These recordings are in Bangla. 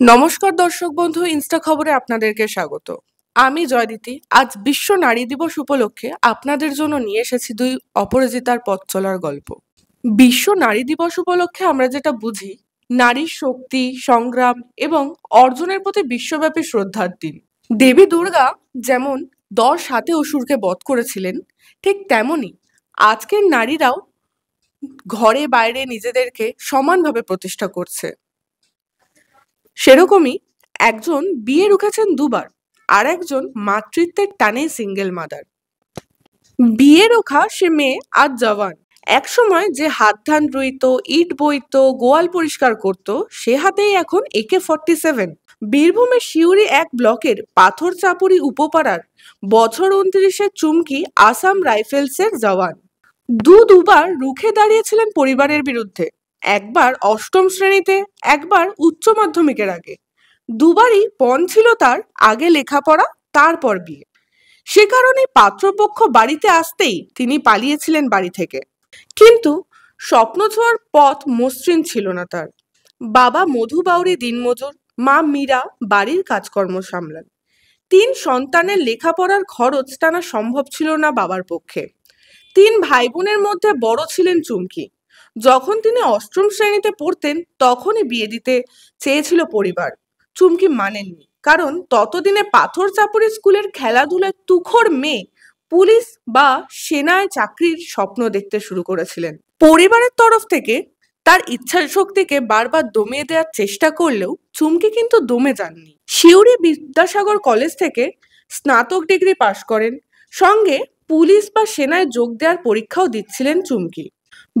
নমস্কার দর্শক বন্ধু, ইনস্টা খবরে আপনাদেরকে স্বাগত। আমি জয়দিতি। আজ বিশ্ব নারী দিবস উপলক্ষে আপনাদের জন্য নিয়ে এসেছি দুই অপরাজিতার পথ চলার গল্প। বিশ্ব নারী দিবস উপলক্ষে আমরা যেটা বুঝি, নারীর শক্তি, সংগ্রাম এবং অর্জনের প্রতি বিশ্বব্যাপী শ্রদ্ধার দিন। দেবী দুর্গা যেমন 10 হাতে অসুরকে বধ করেছিলেন, ঠিক তেমনি আজকের নারীরাও ঘরে বাইরে নিজেদেরকে সমানভাবে প্রতিষ্ঠা করছে। সেরকমই একজন বিয়ে রুখেছেন দুবার, আর একজন মাতৃত্বের টানে সিঙ্গেল মাদার। বিয়ে রোখা সে মেয়ে আজ জওয়ান। এক সময় যে হাত ধান রুইত, ইট বইতো, গোয়াল পরিষ্কার করত, সে হাতেই এখন AK-47। বীরভূমের সিউড়ি এক ব্লকের পাথর চাপুরি উপপাড়ার বছর 29-এর চুমকি আসাম রাইফেলসের জওয়ান। দুবার রুখে দাঁড়িয়েছিলেন পরিবারের বিরুদ্ধে, একবার অষ্টম শ্রেণীতে, একবার উচ্চ মাধ্যমিকের আগে। দুবারই পণ ছিল তার, আগে লেখাপড়া, তারপর বিয়ে। সে কারণে পাত্রপক্ষ বাড়িতে আসতেই তিনি পালিয়েছিলেন বাড়ি থেকে। কিন্তু স্বপ্ন ছোঁয়ার পথ মসৃণ ছিল না তার। বাবা মধু বাউরি দিনমজুর, মা মীরা বাড়ির কাজকর্ম সামলান। 3 সন্তানের লেখাপড়ার খরচ টানা সম্ভব ছিল না বাবার পক্ষে। 3 ভাই বোনের মধ্যে বড় ছিলেন চুমকি। যখন তিনি অষ্টম শ্রেণীতে পড়তেন তখনই বিয়ে দিতে চেয়েছিল পরিবার। চুমকি মানেননি, কারণ ততদিনে পাথর চাপুরি স্কুলের খেলাধুলায় তুখোড় মেয়ে পুলিশ বা সেনায় চাকরির স্বপ্ন দেখতে শুরু করেছিলেন। পরিবারের তরফ থেকে তার ইচ্ছা শক্তিকে বারবার দমিয়ে দেওয়ার চেষ্টা করলেও চুমকি কিন্তু দমে যাননি। সিউড়ি বিদ্যাসাগর কলেজ থেকে স্নাতক ডিগ্রি পাশ করেন, সঙ্গে পুলিশ বা সেনায় যোগ দেওয়ার পরীক্ষাও দিচ্ছিলেন চুমকি।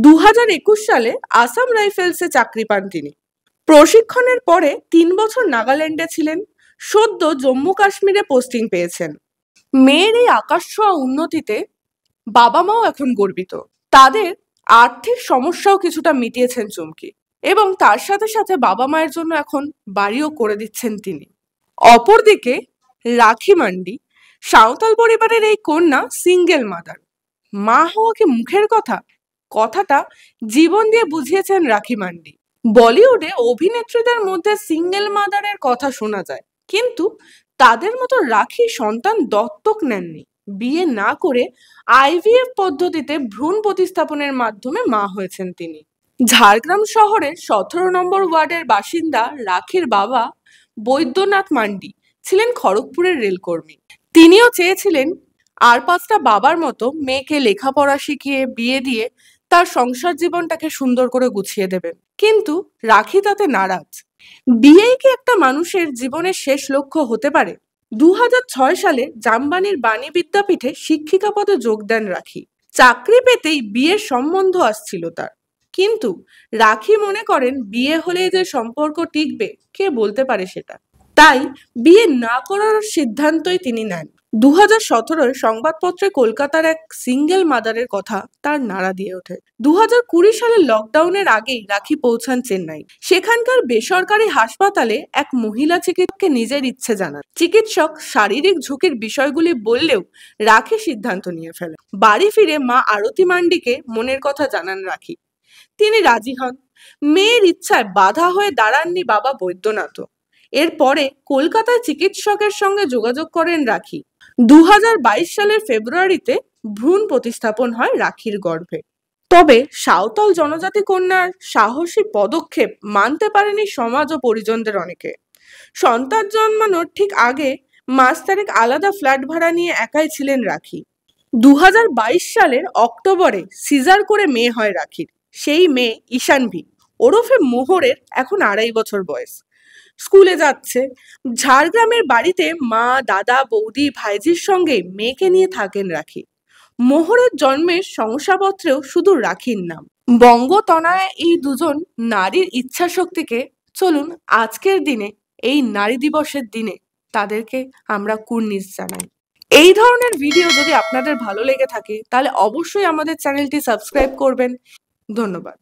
2021 সালে আসাম রাইফেলসে চাকরি পান তিনি। প্রশিক্ষণের পরে 3 বছর নাগাল্যান্ডে ছিলেন, সদ্য জম্মু কাশ্মীরে পোস্টিং পেয়েছেন। মেয়ের এই আকাশ ছোঁয়া উন্নতিতে বাবা মাও এখন গর্বিত। তাদের আর্থিক সমস্যাও কিছুটা মিটিয়েছেন চুমকি, এবং তার সাথে সাথে বাবা মায়ের জন্য এখন বাড়িও করে দিচ্ছেন তিনি। অপরদিকে রাখি মান্ডি, সাঁওতাল পরিবারের এই কন্যা সিঙ্গেল মাদার। মা হওয়া কি মুখের কথা? কথাটা জীবন দিয়ে বুঝিয়েছেন রাখি মান্ডি। বলিউডে অভিনেত্রীদের মধ্যে সিঙ্গেল মাদারের কথা শোনা যায়, কিন্তু তাদের মতো রাখি সন্তান দত্তক নেননি। বিয়ে না করে IVF পদ্ধতিতে ভ্রূণ প্রতিস্থাপনের মাধ্যমে মা হয়েছেন তিনি। ঝাড়গ্রাম শহরের 17 নম্বর ওয়ার্ডের বাসিন্দা রাখির বাবা বৈদ্যনাথ মান্ডি ছিলেন খড়গপুরের রেলকর্মী। তিনিও চেয়েছিলেন আর 5টা বাবার মতো মেয়েকে লেখাপড়া শিখিয়ে বিয়ে দিয়ে তার সংসার জীবনটাকে সুন্দর করে গুছিয়ে দেবেন, কিন্তু রাখি তাতে নারাজ। বিয়েই কি একটা মানুষের জীবনের শেষ লক্ষ্য হতে পারে? 2006 সালে জামবানির বাণী বিদ্যাপীঠে শিক্ষিকা পদে যোগ দেন রাখি। চাকরি পেতেই বিয়ের সম্বন্ধ আসছিল তার, কিন্তু রাখি মনে করেন বিয়ে হলে যে সম্পর্ক টিকবে কে বলতে পারে সেটা। তাই বিয়ে না করার সিদ্ধান্তই তিনি নেন। 2017 সংবাদপত্রে কলকাতার এক সিঙ্গেল মাদারের কথা তার নাড়া দিয়ে ওঠে। 2020 সালের লকডাউনের আগেই রাখি পৌঁছান চেন্নাই। সেখানকার বেসরকারি হাসপাতালে এক মহিলা চিকিৎসককে নিজের ইচ্ছে জানান। চিকিৎসক শারীরিক ঝুঁকির বিষয়গুলি বললেও রাখি সিদ্ধান্ত নিয়ে ফেলেন। বাড়ি ফিরে মা আরতি মান্ডিকে মনের কথা জানান রাখি। তিনি রাজি হন। মেয়ের ইচ্ছায় বাধা হয়ে দাঁড়াননি বাবা বৈদ্যনাথ। এরপরে কলকাতায় চিকিৎসকের সঙ্গে যোগাযোগ করেন রাখি। 2022 সালের ফেব্রুয়ারিতে ভ্রূণ প্রতিস্থাপন হয় রাখির গর্ভে। তবে সাঁওতাল জনজাতি কন্যার সাহসী পদক্ষেপ মানতে পারেনি সমাজ ও পরিজনদের অনেকে। সন্তান জন্মানোর ঠিক আগে মাস তারিখ আলাদা ফ্ল্যাট ভাড়া নিয়ে একাই ছিলেন রাখি। 2022 সালের অক্টোবরে সিজার করে মেয়ে হয় রাখির। সেই মেয়ে ঈশানভি ওরফে মোহরের এখন 2.5 বছর বয়স। স্কুলে যাচ্ছে। ঝাড়গ্রামের বাড়িতে মা, দাদা, বৌদি, ভাইজির সঙ্গে মেয়েকে নিয়ে থাকেন রাখি। মোহরের জন্মের শংসাপত্রেও শুধু রাখির নাম। বঙ্গতনয়া এই দুজন নারীর ইচ্ছা শক্তিকে চলুন আজকের দিনে, এই নারী দিবসের দিনে তাদেরকে আমরা কুর্নিশ জানাই। এই ধরনের ভিডিও যদি আপনাদের ভালো লেগে থাকে তাহলে অবশ্যই আমাদের চ্যানেলটি সাবস্ক্রাইব করবেন। ধন্যবাদ।